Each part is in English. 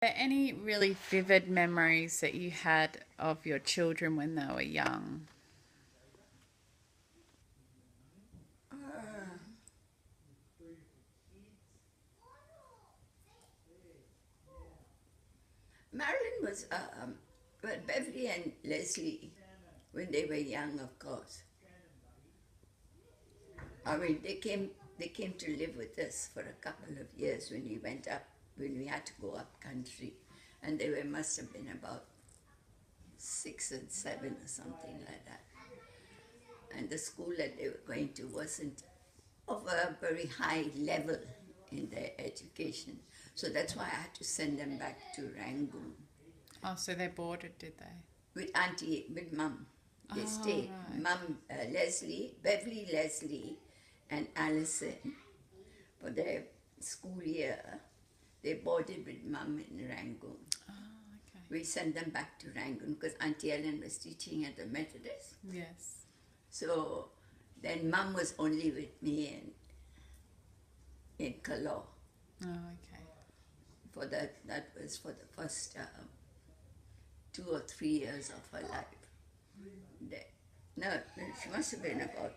there any really vivid memories that you had of your children when they were young? Uh, Marilyn was, well, Beverly and Leslie, when they were young, of course. I mean, they came to live with us for a couple of years when we went up, when we had to go up country. And they were, must have been about 6 and 7 or something like that. And the school that they were going to wasn't of a very high level in their education. So that's why I had to send them back to Rangoon Oh, so they boarded, did they? with Auntie, with Mum. They Oh, stayed. right. Mum, Leslie, Beverly, Leslie, and Allison for their school year. They boarded with Mum in Rangoon. Oh, okay. We sent them back to Rangoon because Auntie Ellen was teaching at the Methodist. Yes. So then Mum was only with me in Kalor. Oh, okay. For that was for the first 2 or 3 years of her life. No, she must have been about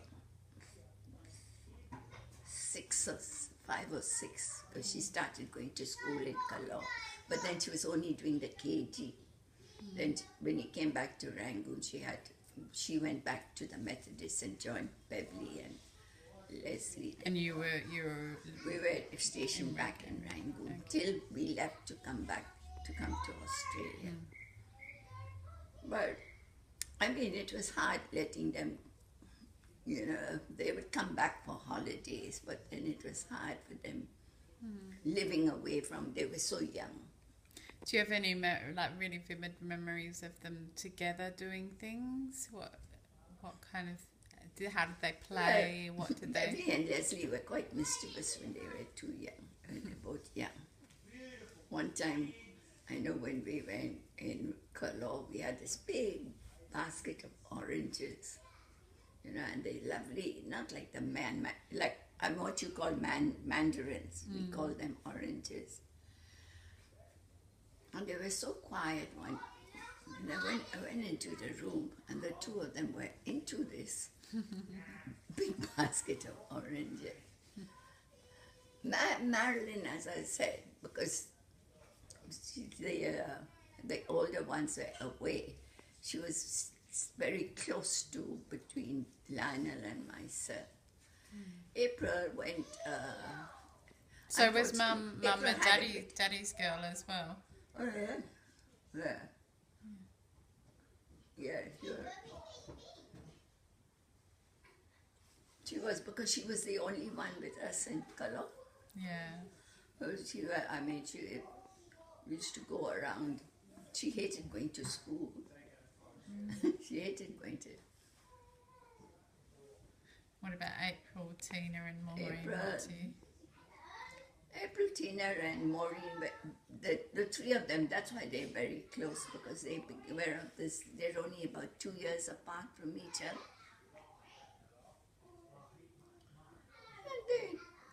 5 or 6 because she started going to school in Kalor. But then she was only doing the KG. Then when he came back to Rangoon, she went back to the Methodist and joined Beverly and Leslie. And you were We were stationed back in Rangoon till we left to come to Australia. But I mean, it was hard letting them, they would come back for holidays, but then it was hard for them living away from, they were so young. Do you have any like really vivid memories of them together doing things? What kind of how did they play? What did they? Beverly and Leslie were quite mischievous when they were too young, when they were both young. One time, I know when we went in Kalor, we had this big basket of oranges, and they lovely, not like the like what you call mandarins. We call them oranges. And they were so quiet one. And I went into the room, and the two of them were into this big basket of oranges. Marilyn, as I said, because the older ones were away, she was very close to between Lionel and myself. April went. So was Mum April and had a Daddy's girl as well? Oh, yeah. Yeah. Yeah, sure. She was, because she was the only one with us in Kalor. Yeah. She used to go around. She hated going to school. She hated going to. What about April, Tina, and Maureen? April, Tina, and Maureen, the three of them, that's why they're very close, because they were of this, they're only about 2 years apart from each other. And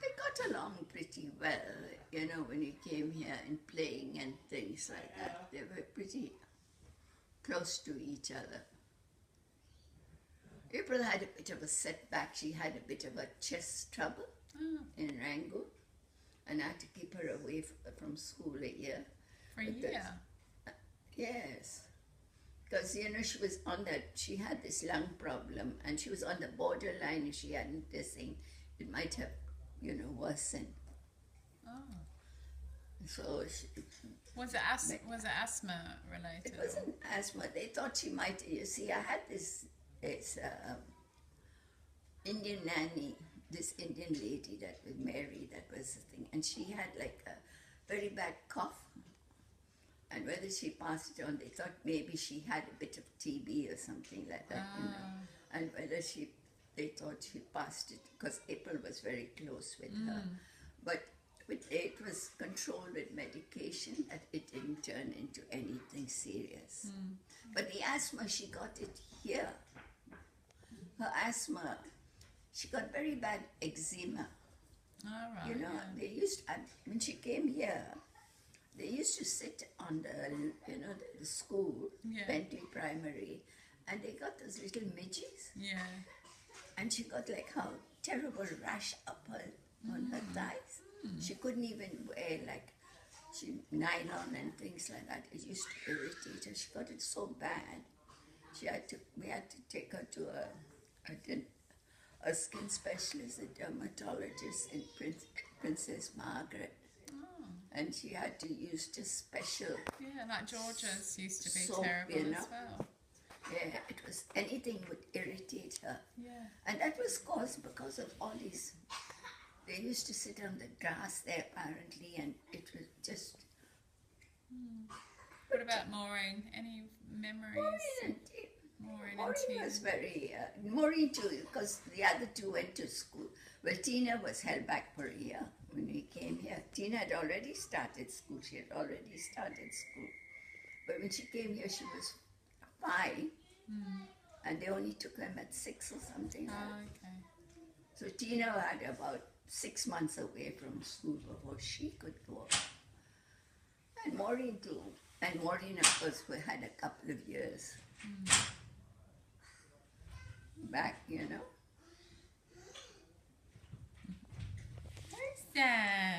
they got along pretty well, when we came here and playing and things like that. They were pretty close to each other. April had a bit of a setback. She had a bit of a chest trouble in Rangoon. And I had to keep her away from school a year. For a year? Yes. Because, she had this lung problem, and she was on the borderline. If she hadn't this thing, it might have, worsened. Oh. So was it asthma related? It wasn't asthma. They thought she might, I had this Indian nanny, this Indian lady that was Mary, that was the thing, and she had like a very bad cough, and whether she passed it on, they thought maybe she had a bit of TB or something like that, and whether they thought she passed it, because April was very close with her, but it was controlled with medication, that it didn't turn into anything serious. But the asthma, she got it here. Her asthma, she got very bad eczema. All right. They used, when she came here, they used to sit on the school, Yeah. Bentley Primary, and they got those little midges, Yeah. and she got like a terrible rash up on her thighs. She couldn't even wear like nylon and things like that. It used to irritate her. She got it so bad. We had to take her to a skin specialist, a dermatologist in Princess Margaret. And she had to use just special Yeah, like Georgia's used to be soap, terrible as well. Yeah, it was anything would irritate her. Yeah. And that was caused because of all these. They used to sit on the grass there apparently, and it was just. What about Maureen? Any memories? Maureen was very. Maureen too, because the other two went to school. Well, Tina was held back for a year when we came here. Tina had already started school. She had already started school. But when she came here, she was 5. And they only took them at 6 or something. Oh, okay. So Tina had about 6 months away from school before she could go. And Maureen too. And Maureen, of course, we had a couple of years back, Where's that?